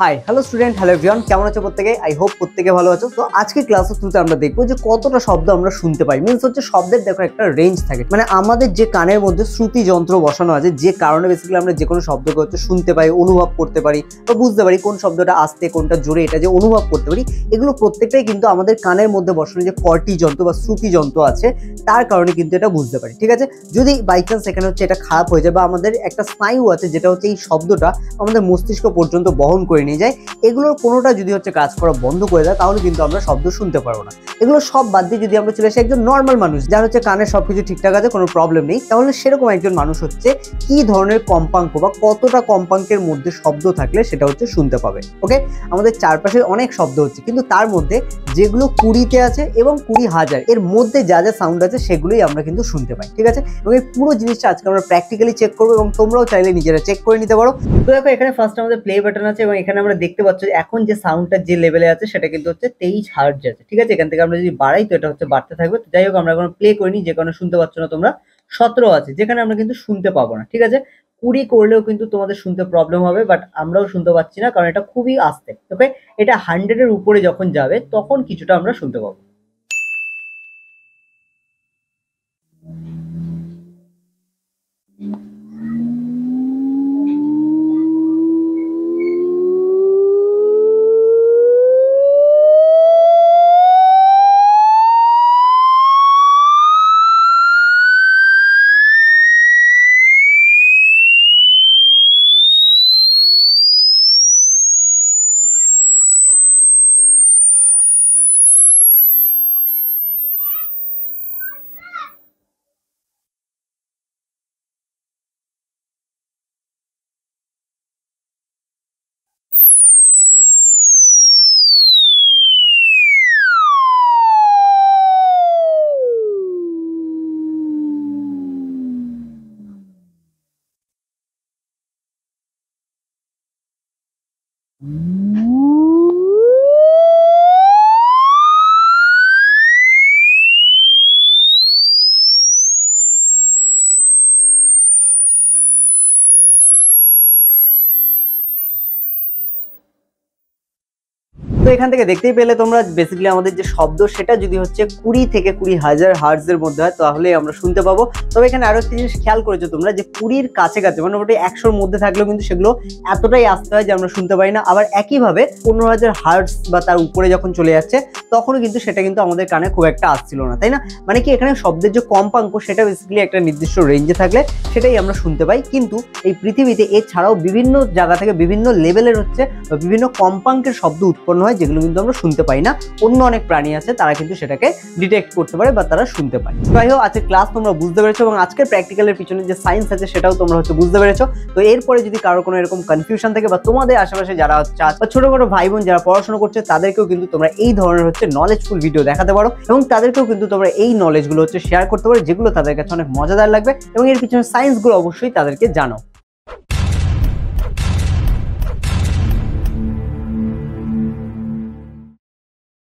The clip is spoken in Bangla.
Hi hello student, hello everyone, কেমন আছো প্রত্যেকে? আই হোপ প্রত্যেকে ভালো আছো। তো আজকে ক্লাসের শুরুতে আমরা দেখবো যে কতটা শব্দ আমরা শুনতে পাই। মিনস হচ্ছে শব্দের দেখো একটা রেঞ্জ থাকে, মানে আমাদের যে কানের মধ্যে শ্রুতি যন্ত্র বসানো আছে, যে কারণে বেসিক্যালি আমরা যে কোনো শব্দকে হচ্ছে শুনতে পাই, অনুভব করতে পারি বা বুঝতে পারি কোন শব্দটা আস্তে কোনটা জোরে, এটা যে অনুভব করতে পারি, এগুলো প্রত্যেকটাই কিন্তু আমাদের কানের মধ্যে বসানো যে কর্টি যন্ত্র বা শ্রুতি যন্ত্র আছে তার কারণে কিন্তু এটা বুঝতে পারি। ঠিক আছে, যদি বাই চান্স এখানে হচ্ছে এটা খারাপ হয়ে যায় বা আমাদের একটা স্নায়ু আছে যেটা হচ্ছে এই শব্দটা আমাদের মস্তিষ্ক পর্যন্ত বহন করে নিয়ে যায়, এগুলোর কোনোটা যদি হচ্ছে কাজ করা বন্ধ করে দেয় তাহলে কিন্তু আমরা শব্দ শুনতে পারবো না। এগুলো সব বাদ দিয়ে যদি আমরা চলে আসি একজন নর্মাল মানুষ যার হচ্ছে কানের সবকিছু ঠিকঠাক আছে, কোনো প্রবলেম নেই, তাহলে সেরকম একজন মানুষ হচ্ছে কি ধরনের কম্পাঙ্ক বা কতটা কম্পাঙ্কের মধ্যে শব্দ থাকলে সেটা হচ্ছে শুনতে পাবে। ওকে, আমাদের চারপাশে অনেক শব্দ হচ্ছে, কিন্তু তার মধ্যে যেগুলো 20-তে আছে এবং 20,000 এর মধ্যে যা যা সাউন্ড আছে সেগুলোই আমরা কিন্তু শুনতে পাই। ঠিক আছে, এবং এই পুরো জিনিসটা আজকে আমরা প্র্যাকটিক্যালি চেক করবো এবং তোমরাও চাইলে নিজেরা চেক করে নিতে পারো। তো দেখো এখানে ফার্স্ট আমাদের প্লে বাটন আছে এবং এখানে আমরা দেখতে পাচ্ছি এখন যে সাউন্ডটা যে লেভেলে আছে সেটা কিন্তু হচ্ছে 23 হার্টজ আছে। ঠিক আছে, এখান থেকে আমরা যদি বাড়াই তো এটা হচ্ছে বাড়তে থাকবে। তো যাই হোক, আমরা এখন প্লে করিনি, যে কারণে শুনতে পাচ্ছ না তোমরা। 17 আছে, যেখানে আমরা কিন্তু শুনতে পাবো না। ঠিক আছে, 20 করলেও কিন্তু তোমাদের শুনতে প্রবলেম হবে, বাট আমরাও শুনতে পাচ্ছি না কারণ এটা খুবই আস্তে। ওকে, এটা 100 এর উপরে যখন যাবে তখন কিছুটা আমরা শুনতে পাবো। তো এখান থেকে দেখতেই পেলে তোমরা বেসিক্যালি আমাদের যে শব্দ সেটা যদি হচ্ছে 20 থেকে 20,000 হার্টজ এর মধ্যে হয় তাহলে আমরা শুনতে পাবো। তবে এখানে আরো একটা জিনিস খেয়াল করেছো তোমরা যে 20-র কাছাকাছি মোটামুটি 100-র মধ্যে থাকলেও কিন্তু সেগুলো এতটাই আস্তে হয় যে আমরা শুনতে পাই না। আবার একইভাবে 15,000 হার্টজ বা তার উপরে যখন চলে যাচ্ছে তখনও কিন্তু সেটা কিন্তু আমাদের কানে খুব একটা আসছিল না, তাই না? মানে কি এখানে শব্দের যে কম্পাঙ্ক সেটা বেসিক্যালি একটা নির্দিষ্ট রেঞ্জে থাকলে সেটাই আমরা শুনতে পাই। কিন্তু এই পৃথিবীতে এছাড়াও বিভিন্ন জায়গা থেকে বিভিন্ন লেভেলের হচ্ছে বিভিন্ন কম্পাঙ্কের শব্দ উৎপন্ন হয় যেগুলো কিন্তু আমরা শুনতে পাই না। অন্য অনেক প্রাণী আছে তারা কিন্তু সেটাকে ডিটেক্ট করতে পারে বা তারা শুনতে পায়। যাই হোক, আজকের ক্লাস তোমরা বুঝতে পেরেছো এবং আজকের প্র্যাকটিক্যালের পিছনে যে সায়েন্স আছে সেটাও তোমরা হচ্ছে বুঝতে পেরেছো। তো এরপরে যদি কারো কোনো এরকম কনফিউশন থাকে বা তোমাদের আশেপাশে যারা হচ্ছে বা ছোটখাটো ভাই বোন যারা পড়াশোনা করছে তাদেরকেও কিন্তু তোমরা এই ধরনের হচ্ছে নলেজফুল ভিডিও দেখাতে পারো এবং তাদেরকেও কিন্তু তোমরা এই নলেজগুলো হচ্ছে শেয়ার করতে পারো যেগুলো তাদের কাছে অনেক মজাদার লাগবে এবং এর পিছনে সায়েন্সগুলো অবশ্যই তাদেরকে জানো।